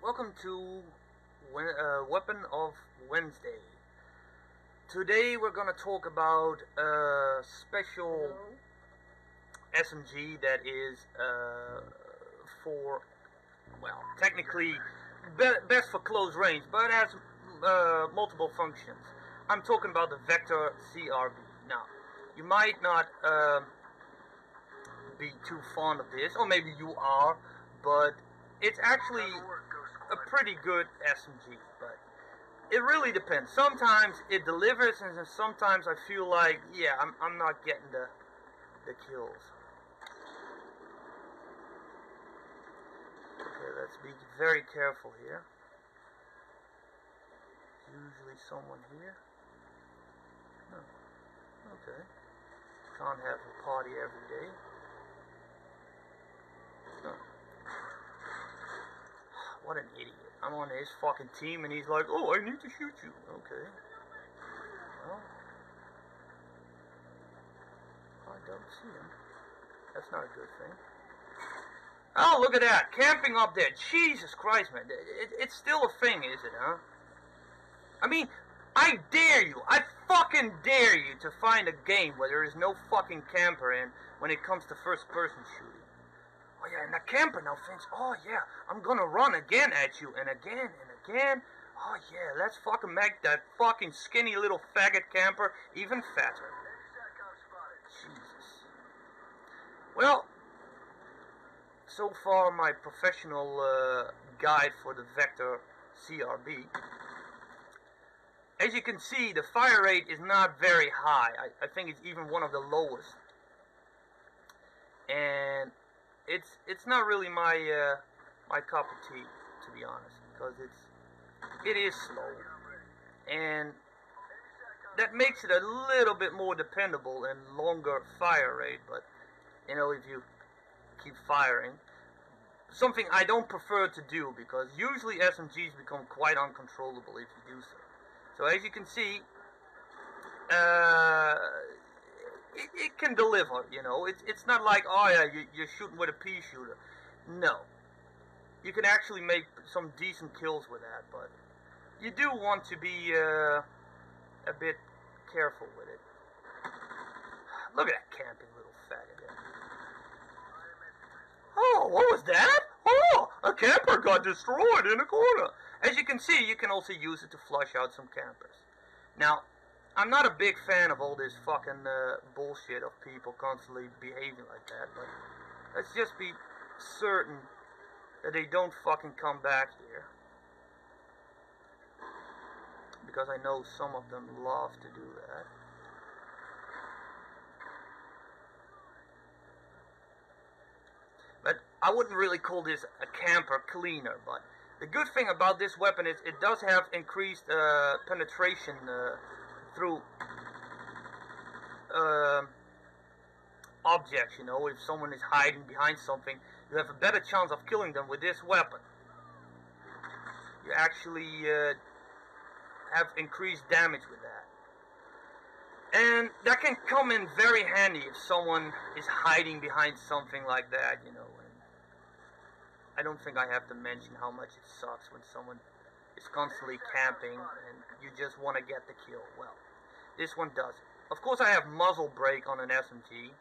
Welcome to Weapon of Wednesday. Today we're gonna talk about a special SMG that is for, well, technically best for close range, but it has multiple functions. I'm talking about the Vector CRB. Now, you might not be too fond of this, or maybe you are, but it's actually a pretty good SMG, but it really depends. Sometimes it delivers, and sometimes I feel like, yeah, I'm not getting the kills. Okay, let's be very careful here. Usually someone here. No. Okay. Can't have a party every day. No. What an idiot. I'm on his fucking team and he's like, oh, I need to shoot you. Okay. Well, I don't see him. That's not a good thing. Oh, look at that. Camping up there. Jesus Christ, man. It's still a thing, is it, huh? I mean, I dare you. I fucking dare you to find a game where there is no fucking camper in when it comes to first-person shooting. Oh yeah, and the camper now thinks, oh yeah, I'm gonna run again at you, and again, and again. Oh yeah, let's fucking make that fucking skinny little faggot camper even fatter. Jesus. Well, so far my professional guide for the Vector CRB. As you can see, the fire rate is not very high. I think it's even one of the lowest. And it's not really my my cup of tea, to be honest, because it is slow, and that makes it a little bit more dependable and longer fire rate. But you know, if you keep firing, something I don't prefer to do, because usually SMGs become quite uncontrollable if you do so. So as you can see, it can deliver, you know. It's not like, oh yeah, you're shooting with a pea shooter. No. You can actually make some decent kills with that, but you do want to be a bit careful with it. Look at that camping little faggot there. Oh, what was that? Oh, a camper got destroyed in a corner. As you can see, you can also use it to flush out some campers. Now, I'm not a big fan of all this fucking bullshit of people constantly behaving like that, but let's just be certain that they don't fucking come back here. Because I know some of them love to do that. But I wouldn't really call this a camper cleaner, but the good thing about this weapon is it does have increased penetration through objects. You know, if someone is hiding behind something, you have a better chance of killing them with this weapon. You actually have increased damage with that. And that can come in very handy if someone is hiding behind something like that, you know. And I don't think I have to mention how much it sucks when someone is constantly camping and you just want to get the kill. Well, this one does it. Of course, I have muzzle brake on an SMG.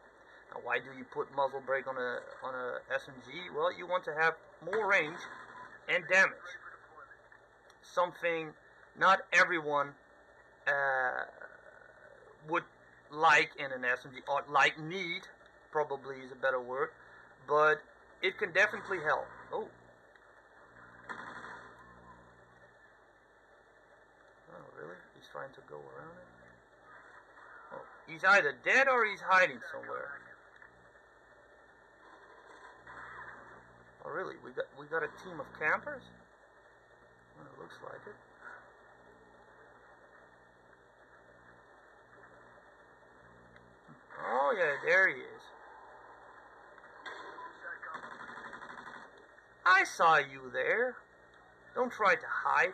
Now, why do you put muzzle brake on a SMG? Well, you want to have more range and damage. Something not everyone would like in an SMG, or like need, probably is a better word, but it can definitely help. Oh. Oh, really? He's trying to go around it? Oh, he's either dead or he's hiding somewhere. Oh, really? We got a team of campers? Well, it looks like it. Oh yeah, there he is. I saw you there. Don't try to hide.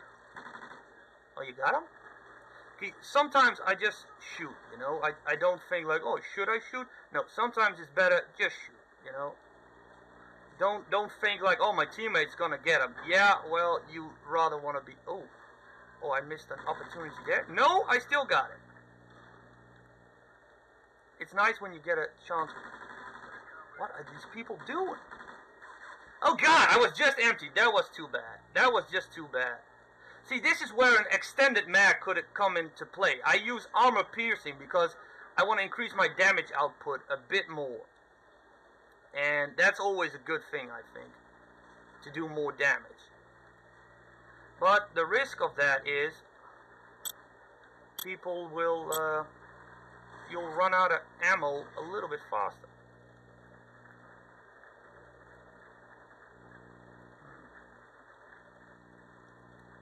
Oh, you got him? Okay, sometimes I just shoot, you know. I don't think like, oh, should I shoot? No, sometimes it's better just shoot, you know. Don't think like, oh, my teammate's gonna get him. Yeah, well, you rather want to be... Oh, I missed an opportunity there. No, I still got it. It's nice when you get a chance. What are these people doing? Oh God, I was just empty. That was too bad. That was just too bad. See, this is where an extended mag could come into play. I use armor piercing because I want to increase my damage output a bit more. And that's always a good thing, I think, to do more damage. But the risk of that is people will, you'll run out of ammo a little bit faster.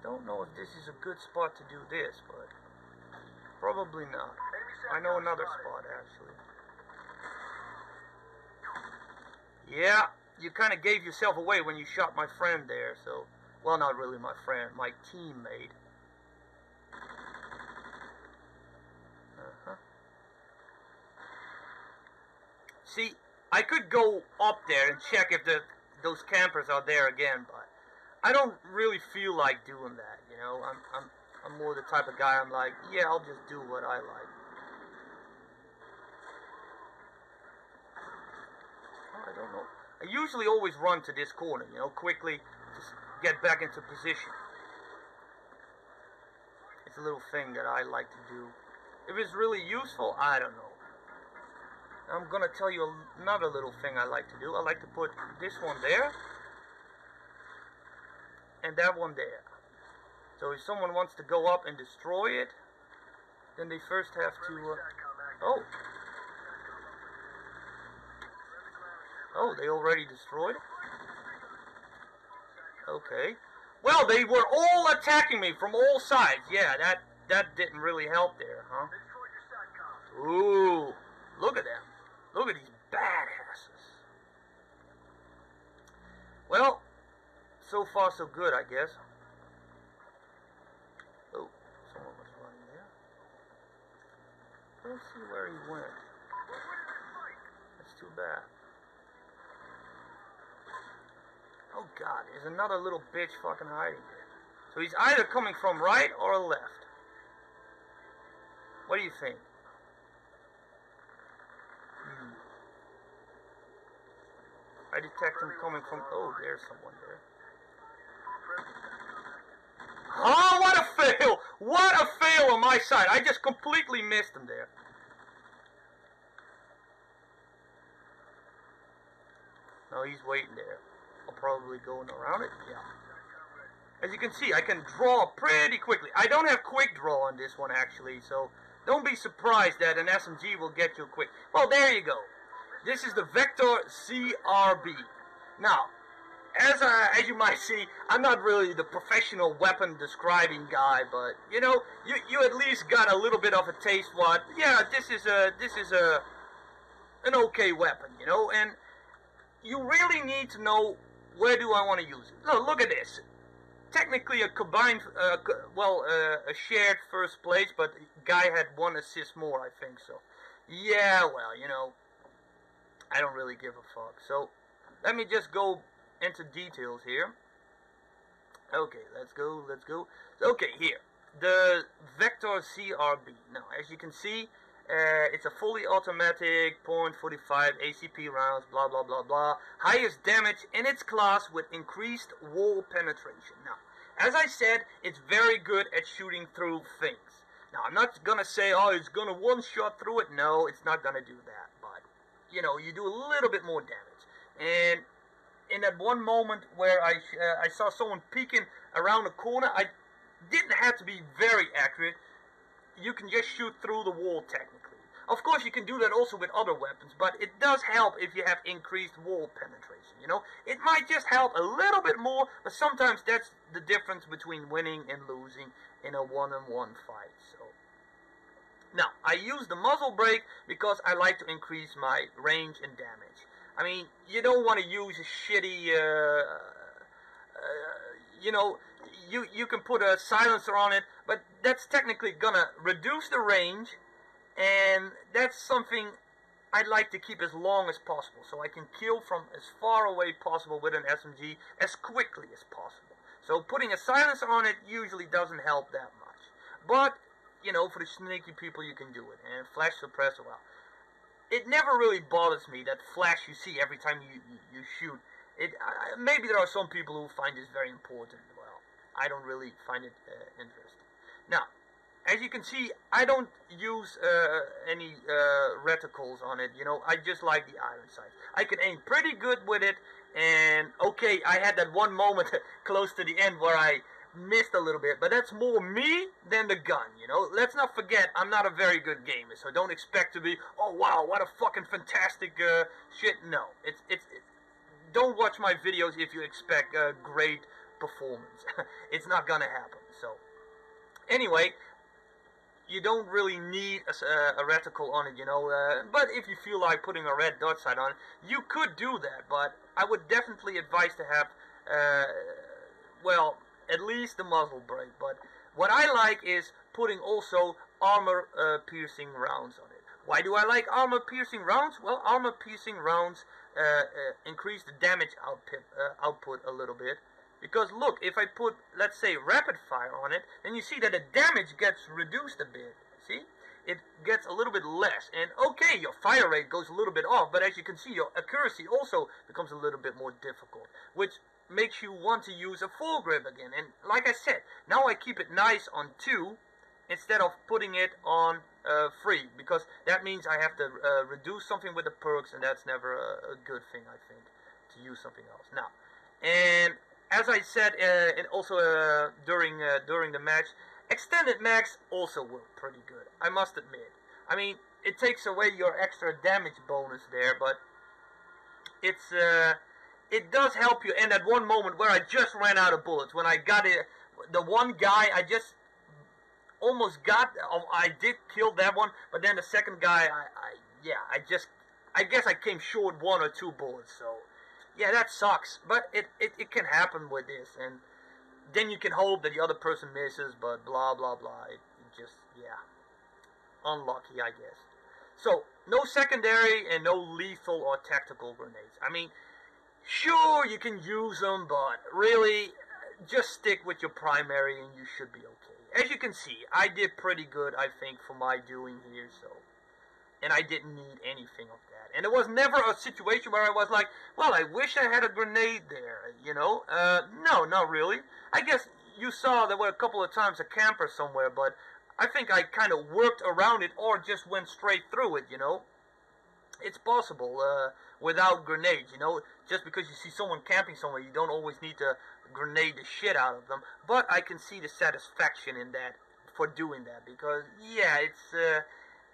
Don't know if this is a good spot to do this, but probably not. I know another spot, actually. Yeah, you kind of gave yourself away when you shot my friend there, so... Well, not really my friend, my teammate. See, I could go up there and check if those campers are there again, but I don't really feel like doing that, you know. I'm more the type of guy, I'm like, yeah, I'll just do what I like. Oh, I don't know. I usually always run to this corner, you know, quickly, just get back into position. It's a little thing that I like to do. If it's really useful, I don't know. I'm gonna tell you another little thing I like to do. I like to put this one there and that one there. So if someone wants to go up and destroy it, then they first have to... Oh, they already destroyed it? Okay. Well, they were all attacking me from all sides. Yeah, that didn't really help there, huh? Ooh, look at them. Look at these badasses. Well, so far so good, I guess. Oh, someone was running there. Let's see where he went. That's too bad. Oh God, there's another little bitch fucking hiding there. So he's either coming from right or left. What do you think? I detect him coming from... Oh, there's someone there. Oh, what a fail! What a fail on my side! I just completely missed him there. No, he's waiting there. I'll probably going around it. Yeah. As you can see, I can draw pretty quickly. I don't have quick draw on this one, actually, so don't be surprised that an SMG will get you quick. Well, there you go. This is the Vector CRB. Now, as you might see, I'm not really the professional weapon describing guy, but you know, you at least got a little bit of a taste. What? Yeah, this is an okay weapon, you know, and you really need to know where do I want to use it. Look at this. Technically a combined, a shared first place, but the guy had one assist more, I think so. Yeah, well, you know, I don't really give a fuck. So, let me just go into details here. Okay, let's go. Okay, here. The Vector CRB. Now, as you can see, it's a fully automatic .45 ACP rounds, blah, blah, blah, blah. Highest damage in its class with increased wall penetration. Now, as I said, it's very good at shooting through things. Now, I'm not going to say, oh, it's going to one-shot through it. No, it's not going to do that. But, you know, you do a little bit more damage. And in that one moment where I saw someone peeking around the corner, I didn't have to be very accurate. You can just shoot through the wall, technically. Of course, you can do that also with other weapons, but it does help if you have increased wall penetration, you know? It might just help a little bit more, but sometimes that's the difference between winning and losing in a one-on-one fight, so... Now, I use the muzzle brake because I like to increase my range and damage. I mean, you don't want to use a shitty, you know, you can put a silencer on it, but that's technically gonna reduce the range, and that's something I'd like to keep as long as possible, so I can kill from as far away possible with an SMG as quickly as possible. So putting a silencer on it usually doesn't help that much. But, you know, for the sneaky people you can do it. And flash suppressor, well, it never really bothers me, that flash you see every time you shoot. Maybe there are some people who find this very important. Well, I don't really find it interesting. Now, as you can see, I don't use any reticles on it, you know. I just like the iron sights. I can aim pretty good with it, and okay, I had that one moment close to the end where I missed a little bit, but that's more me than the gun, you know. Let's not forget, I'm not a very good gamer, so don't expect to be, oh wow, what a fucking fantastic shit. No, don't watch my videos if you expect great performance. It's not gonna happen. So anyway, you don't really need a reticle on it, you know, but if you feel like putting a red dot sight on it, you could do that, but I would definitely advise to have, well, at least the muzzle brake. But what I like is putting also armor piercing rounds on it. Why do I like armor piercing rounds? Well, armor piercing rounds increase the damage output a little bit. Because look, if I put, let's say, rapid fire on it, then you see that the damage gets reduced a bit. See? It gets a little bit less. And okay, your fire rate goes a little bit off, but as you can see, your accuracy also becomes a little bit more difficult, which makes you want to use a foregrip again. And like I said, now I keep it nice on 2 instead of putting it on 3, because that means I have to reduce something with the perks, and that's never a good thing, I think, to use something else. Now, and as I said, and also during the match, extended mags also work pretty good, I must admit. I mean, it takes away your extra damage bonus there, but it does help you. And at one moment where I just ran out of bullets, when I got it, the one guy I just almost got, I did kill that one, but then the second guy, I guess I came short 1 or 2 bullets, so yeah, that sucks, but it can happen with this, and then you can hope that the other person misses, but blah, blah, blah. It just, yeah, unlucky, I guess. So, no secondary and no lethal or tactical grenades. I mean, sure, you can use them, but really, just stick with your primary and you should be okay. As you can see, I did pretty good, I think, for my doing here, so. And I didn't need anything of that. And there was never a situation where I was like, well, I wish I had a grenade there, you know? No, not really. I guess you saw there were a couple of times a camper somewhere, but I think I kind of worked around it or just went straight through it, you know? It's possible without grenades, you know? Just because you see someone camping somewhere, you don't always need to grenade the shit out of them. But I can see the satisfaction in that, for doing that, because, yeah,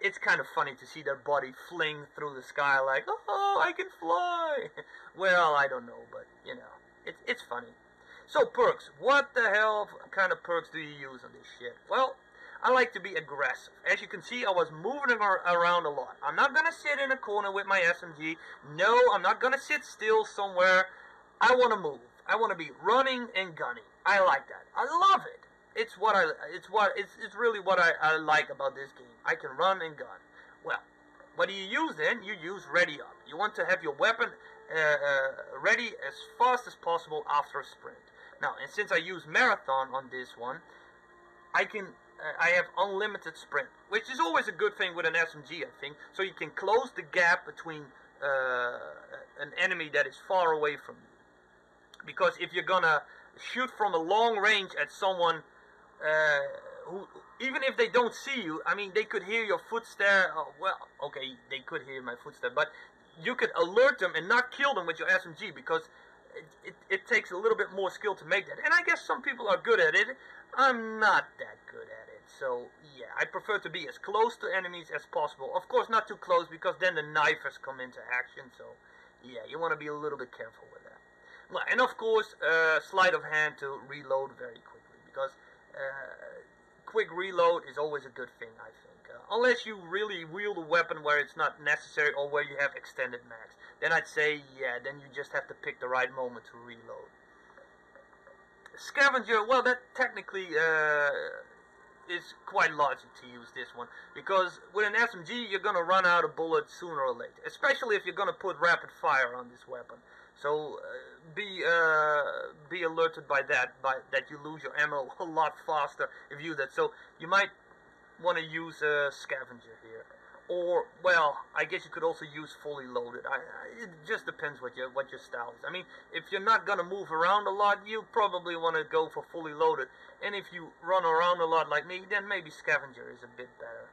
it's kind of funny to see their body fling through the sky like, oh, I can fly. Well, I don't know, but, you know, it's funny. So, perks. What the hell kind of perks do you use on this shit? Well, I like to be aggressive. As you can see, I was moving around a lot. I'm not going to sit in a corner with my SMG. No, I'm not going to sit still somewhere. I want to move. I want to be running and gunning. I like that. I love it. It's really what I like about this game. I can run and gun. Well, what do you use then? You use ready up. You want to have your weapon ready as fast as possible after a sprint. Now, and since I use marathon on this one, I have unlimited sprint, which is always a good thing with an SMG, I think. So you can close the gap between an enemy that is far away from you. Because if you're gonna shoot from a long range at someone who, even if they don't see you, I mean, they could hear your footstep. Well, okay, they could hear my footstep, but you could alert them and not kill them with your SMG, because it takes a little bit more skill to make that. And I guess some people are good at it. I'm not that good at it. So, yeah, I prefer to be as close to enemies as possible. Of course, not too close, because then the knifers come into action. So, yeah, you want to be a little bit careful with that. Well, and of course, sleight of hand to reload very quickly, because quick reload is always a good thing, I think. Unless you really wield a weapon where it's not necessary, or where you have extended mags. Then I'd say, yeah, then you just have to pick the right moment to reload. Scavenger, well, that technically it's quite logical to use this one, because with an SMG you're gonna run out of bullets sooner or later, especially if you're gonna put rapid fire on this weapon. So be alerted by that you lose your ammo a lot faster if you do that. So you might want to use a scavenger here, or, well, I guess you could also use fully loaded. It just depends what your style is. I mean, if you're not gonna move around a lot, you probably want to go for fully loaded. And if you run around a lot like me, then maybe scavenger is a bit better.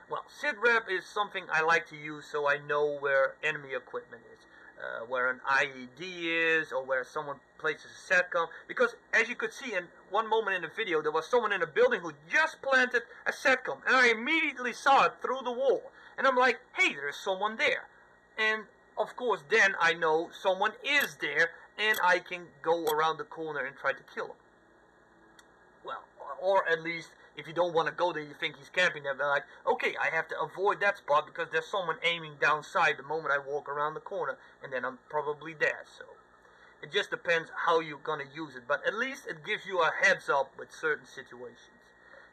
Well, SITREP is something I like to use so I know where enemy equipment is, where an IED is, or where someone places a SATCOM. Because as you could see in one moment in the video, there was someone in the building who just planted a SATCOM, and I immediately saw it through the wall. And I'm like, hey, there's someone there. And of course, then I know someone is there, and I can go around the corner and try to kill him. Well, or at least, if you don't want to go there, you think he's camping there, they're like, okay, I have to avoid that spot because there's someone aiming downside the moment I walk around the corner, and then I'm probably dead. So it just depends how you're going to use it, but at least it gives you a heads up with certain situations.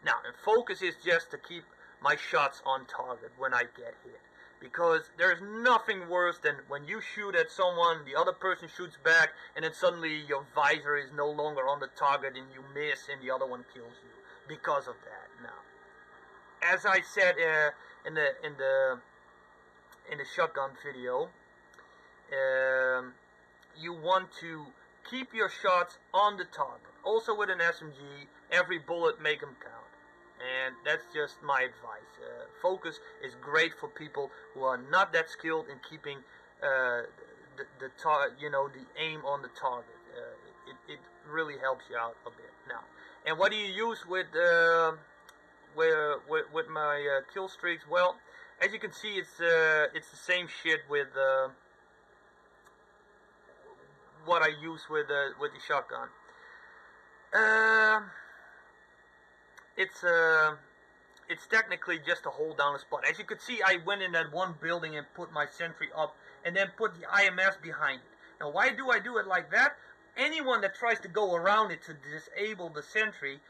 Now, and focus is just to keep my shots on target when I get hit, because there's nothing worse than when you shoot at someone, the other person shoots back, and then suddenly your visor is no longer on the target and you miss and the other one kills you because of that. Now, as I said in the shotgun video, you want to keep your shots on the target. Also with an SMG, every bullet make them count. And that's just my advice. Focus is great for people who are not that skilled in keeping the aim on the target. It really helps you out a bit. Now, and what do you use with my kill streaks? Well, as you can see, it's the same shit with what I use with the shotgun. It's technically just to hold down a spot. As you can see, I went in that one building and put my sentry up and then put the IMS behind it. Now, why do I do it like that? Anyone that tries to go around it to disable the sentry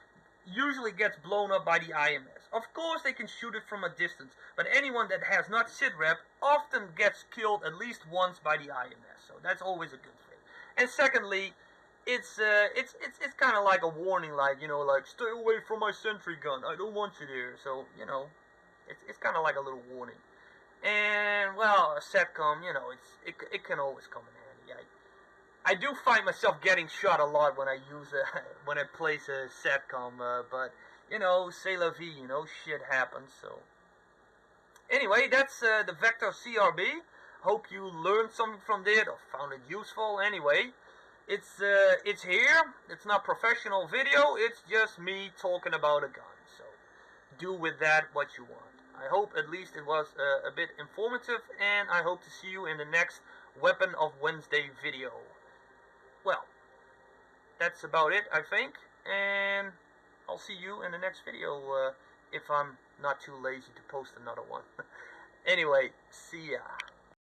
usually gets blown up by the IMS. Of course, they can shoot it from a distance, but anyone that has not SITREP often gets killed at least once by the IMS. So that's always a good thing. And secondly, it's kind of like a warning, like, you know, like, stay away from my sentry gun, I don't want you there. So, you know, it's kind of like a little warning. And, well, a SATCOM, you know, it can always come in handy. I do find myself getting shot a lot when I when I place a SATCOM, but, you know, c'est la vie, you know, shit happens. So anyway, that's the Vector CRB. Hope you learned something from it or found it useful. Anyway, it's here. It's not professional video. It's just me talking about a gun. So do with that what you want. I hope at least it was a bit informative, and I hope to see you in the next Weapon of Wednesday video. Well, that's about it, I think, and I'll see you in the next video if I'm not too lazy to post another one. Anyway, see ya.